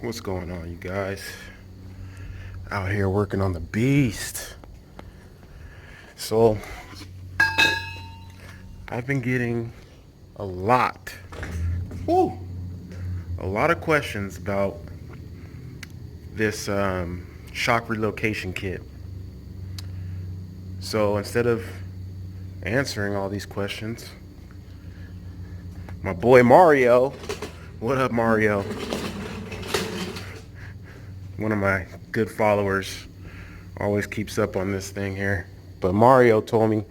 What's going on, you guys? Out here working on the beast. So, I've been getting a lot, woo, a lot of questions about this shock relocation kit. So, instead of answering all these questions, my boy Mario, what up, Mario? One of my good followers always keeps up on this thing here. But Mario told me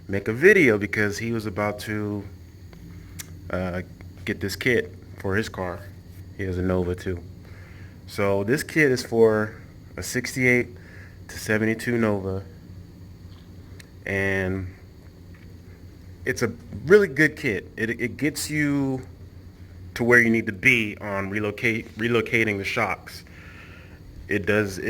make a video because he was about to uh, get this kit for his car. He has a Nova too. So this kit is for a 68 to 72 Nova, and it's a really good kit. It gets you to where you need to be on relocating the shocks. It does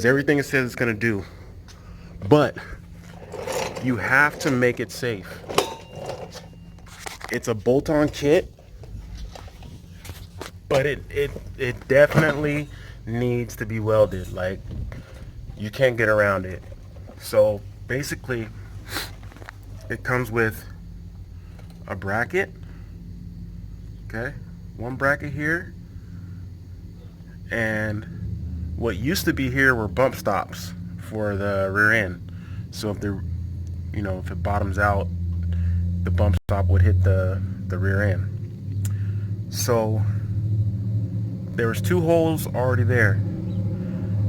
everything it says it's gonna do, but you have to make it safe. It's a bolt-on kit, but it definitely needs to be welded. Like, you can't get around it. So basically, it comes with a bracket, okay, one bracket here, and what used to be here were bump stops for the rear end. So if if it bottoms out, the bump stop would hit the rear end. So there was two holes already there,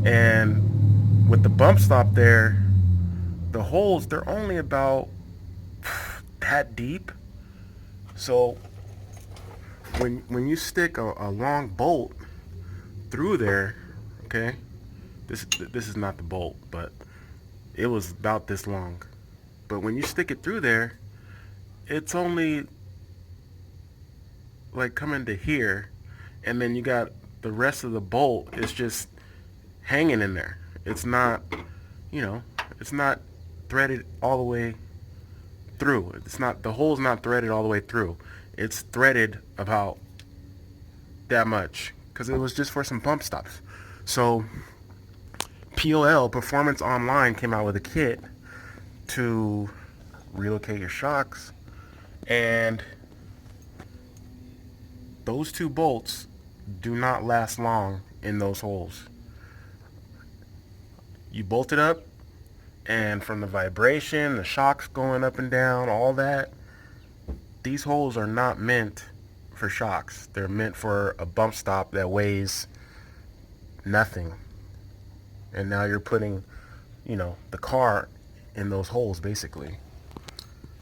and with the bump stop there, the holes, they're only about that deep. So when you stick a long bolt through there, okay, this is not the bolt, but it was about this long. But when you stick it through there, it's only like coming to here, and then you got the rest of the bolt is just hanging in there. It's not, you know, it's not threaded all the way through. It's not, the hole's not threaded all the way through. It's threaded about that much because it was just for some bump stops. So POL, Performance Online, came out with a kit to relocate your shocks, and those two bolts do not last long in those holes. You bolt it up, and from the vibration, the shocks going up and down, all that, these holes are not meant for shocks. They're meant for a bump stop that weighs nothing. And now you're putting, the car in those holes, basically.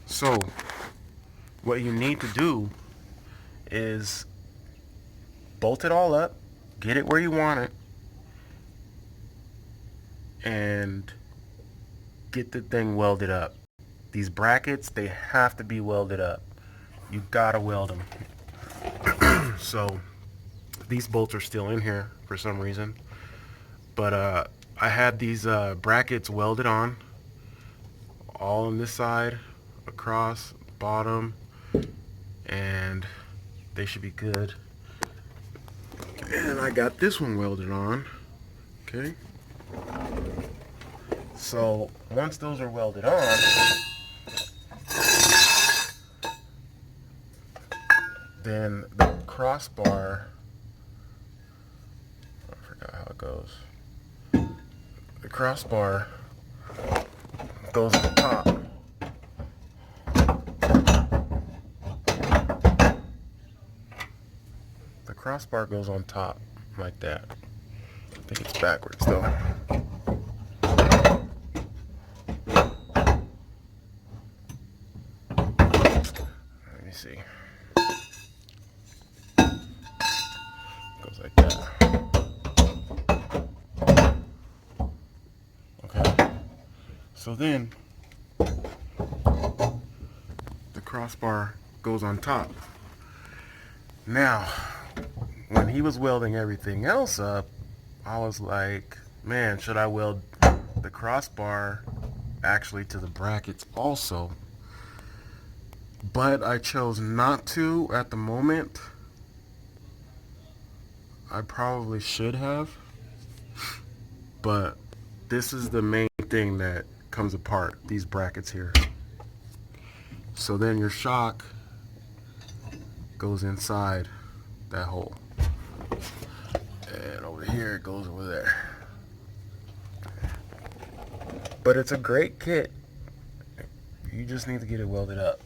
So what you need to do is bolt it all up, get it where you want it, and get the thing welded up. These brackets, they have to be welded up. You gotta weld them. So these bolts are still in here for some reason, but I had these brackets welded on, all on this side, across, bottom, and they should be good. And I got this one welded on, okay? So once those are welded on, then the crossbar, I forgot how it goes. The crossbar goes at the top. The crossbar goes on top like that. I think it's backwards though. Let me see. Goes like that. Okay. So then the crossbar goes on top. Now, when he was welding everything else up, I was like, man, should I weld the crossbar actually to the brackets also? But I chose not to at the moment. I probably should have, but this is the main thing that comes apart, these brackets here. So then your shock goes inside that hole. And over here it goes over there. But it's a great kit. You just need to get it welded up.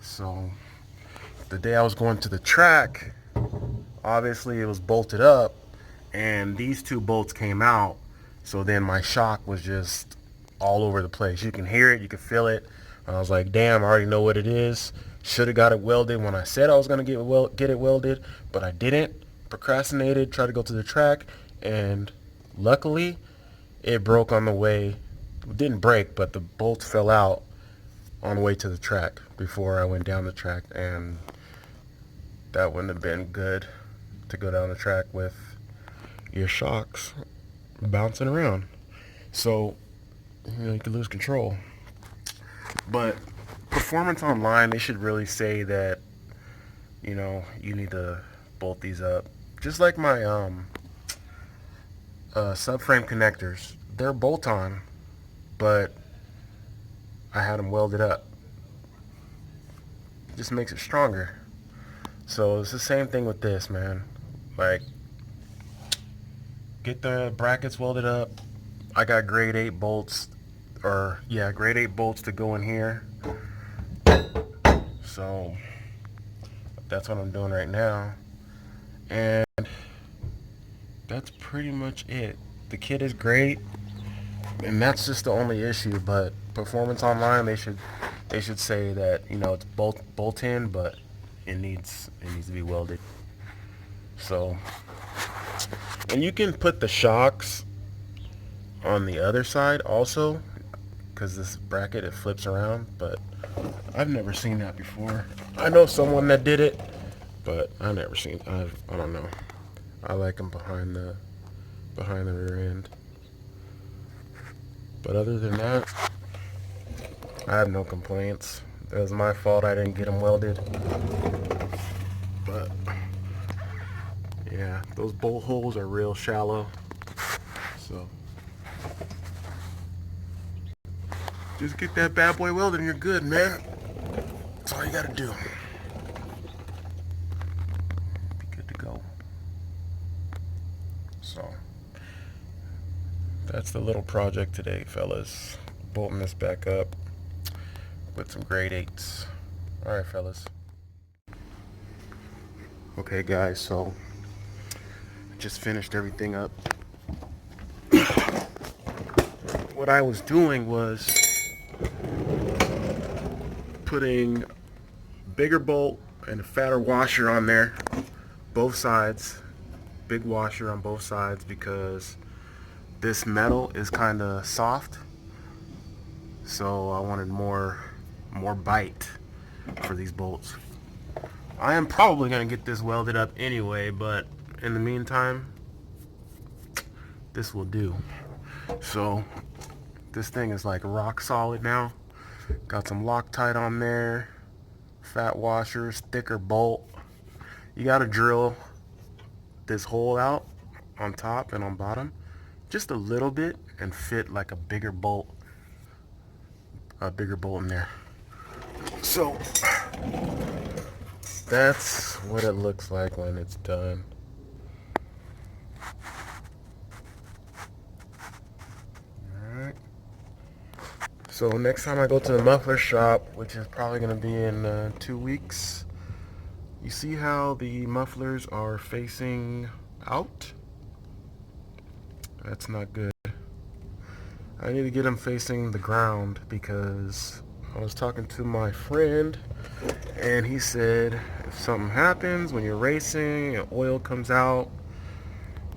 So the day I was going to the track, obviously it was bolted up and these two bolts came out. So then my shock was just all over the place. You can hear it, you can feel it. I was like, damn, I already know what it is. Should have got it welded when I said I was going to get it welded, but I didn't. Procrastinated, tried to go to the track, and luckily it broke on the way. It didn't break, but the bolts fell out on the way to the track before I went down the track, and that wouldn't have been good to go down the track with your shocks bouncing around. So, you could lose control. But Performance Online, they should really say that, you need to bolt these up. Just like my subframe connectors, they're bolt-on, but I had them welded up. Just makes it stronger. So it's the same thing with this, man. Like, get the brackets welded up. I got grade 8 bolts, grade 8 bolts to go in here. So that's what I'm doing right now. And that's pretty much it. The kit is great, and that's just the only issue. But Performance Online, they should say that it's bolt in, but it needs to be welded. So, and you can put the shocks on the other side also, because this bracket, it flips around, but I've never seen that before. I know someone that did it, but I don't know. I like them behind the rear end. But other than that, I have no complaints. It was my fault I didn't get them welded. But yeah, those bolt holes are real shallow. So just get that bad boy welded and you're good, man. That's all you gotta do. Be good to go. So that's the little project today, fellas. Bolting this back up with some grade 8s. Alright, fellas. Okay, guys, so just finished everything up. What I was doing was putting bigger bolt and a fatter washer on there, both sides, big washer on both sides, because this metal is kind of soft, so I wanted more bite for these bolts. I am probably going to get this welded up anyway, but in the meantime, this will do. So this thing is like rock solid now. Got some Loctite on there, fat washers, thicker bolt. You got to drill this hole out on top and on bottom just a little bit and fit like a bigger bolt in there. So that's what it looks like when it's done. Alright. So next time I go to the muffler shop, which is probably going to be in 2 weeks, you see how the mufflers are facing out? That's not good. I need to get them facing the ground, because I was talking to my friend and he said if something happens when you're racing and oil comes out,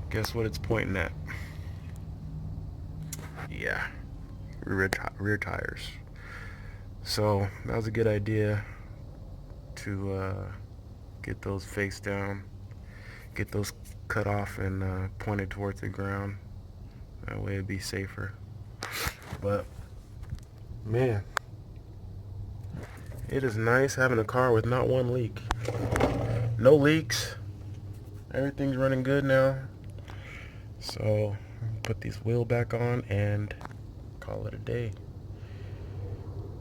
guess what it's pointing at? Yeah, rear tires. So that was a good idea to get those face down, get those cut off and pointed towards the ground. That way it'd be safer. But man, it is nice having a car with not one leak. No leaks. Everything's running good now. So put these wheel back on and call it a day.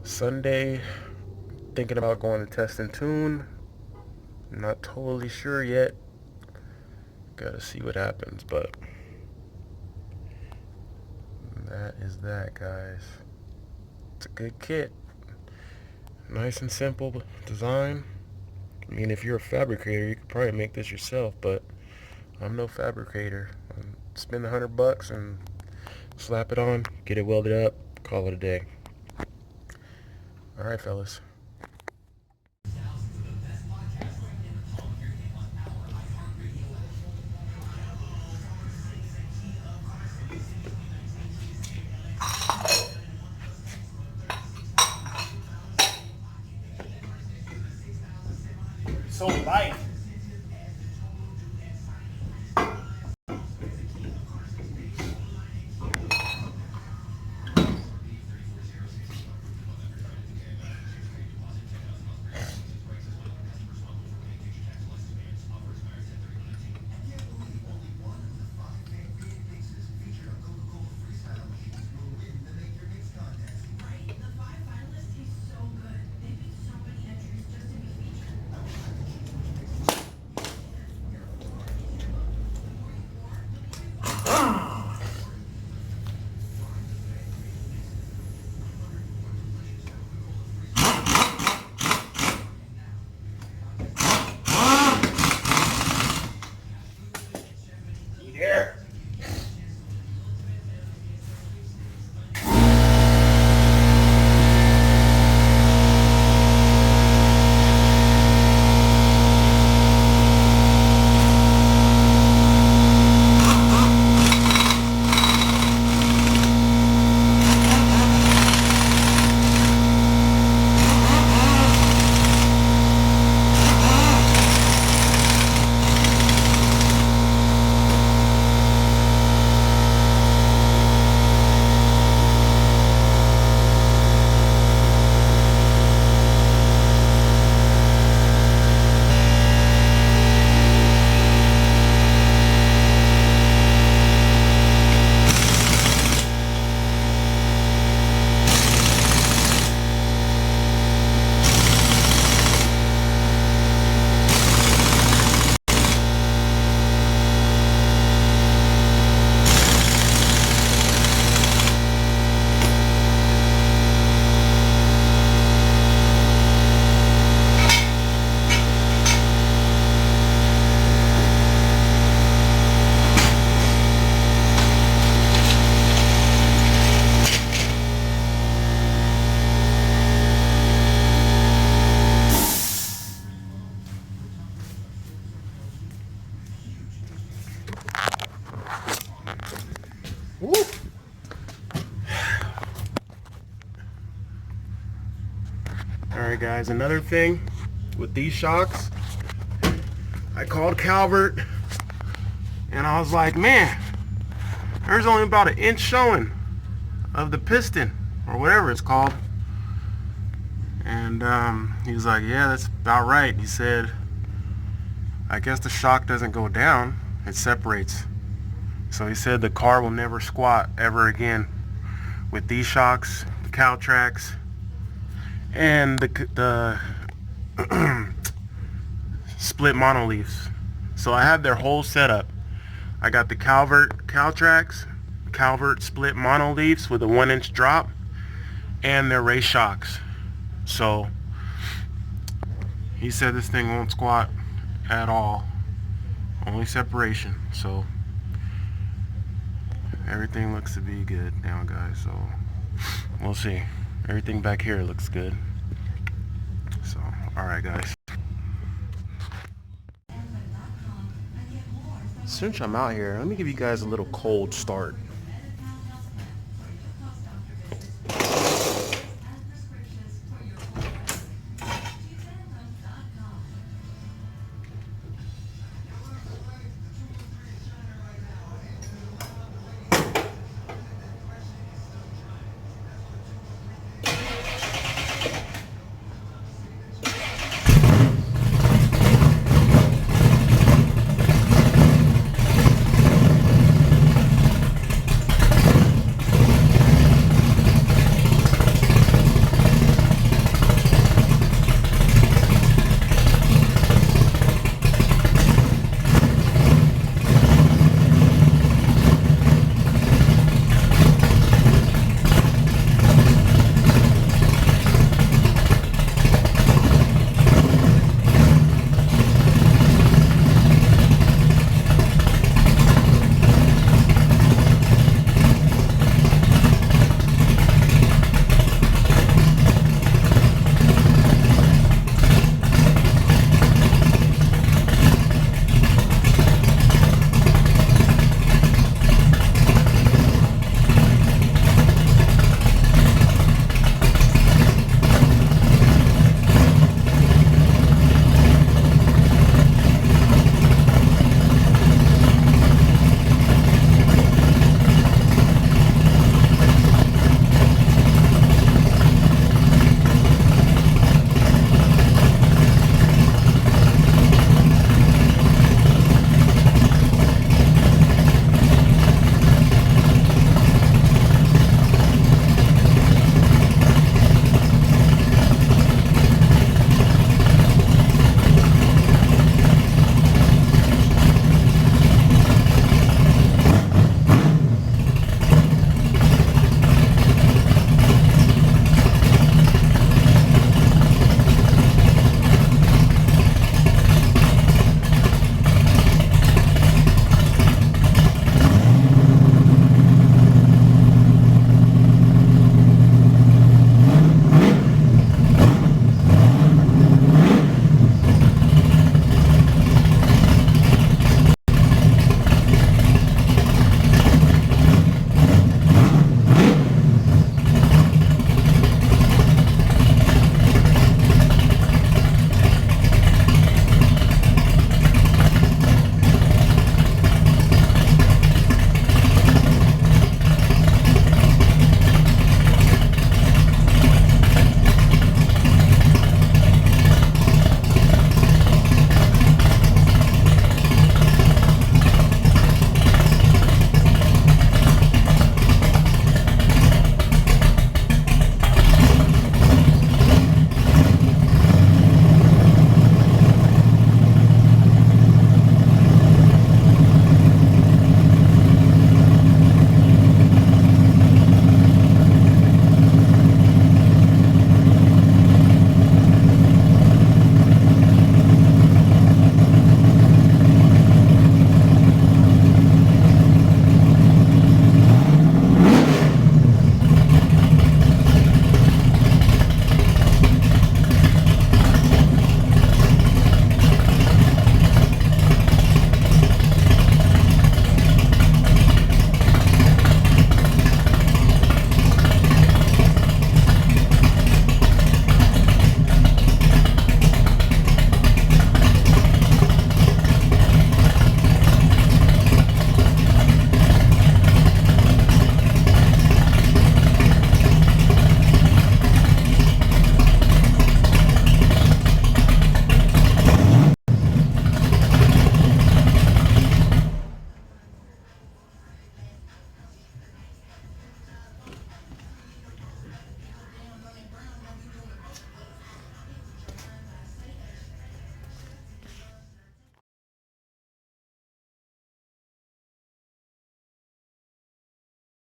Sunday, thinking about going to test and tune. Not totally sure yet. Gotta see what happens, but that is that, guys. It's a good kit. Nice and simple design. I mean, if you're a fabricator, you could probably make this yourself, but I'm no fabricator. Spend $100 and slap it on, get it welded up, call it a day. Alright, fellas. So light. Yeah. Woo. Alright guys, another thing with these shocks, I called Calvert and I was like, man, there's only about an inch showing of the piston or whatever it's called. And he was like, yeah, that's about right. He said, I guess the shock doesn't go down, it separates. So he said the car will never squat ever again with these shocks, the cow tracks, and the split monoleafs. So I have their whole setup. I got the Calvert cow tracks, Calvert split monoleafs with a 1-inch drop, and their race shocks. So he said this thing won't squat at all, only separation. So everything looks to be good now, guys, so we'll see. Everything back here looks good. So alright guys, since I'm out here, let me give you guys a little cold start.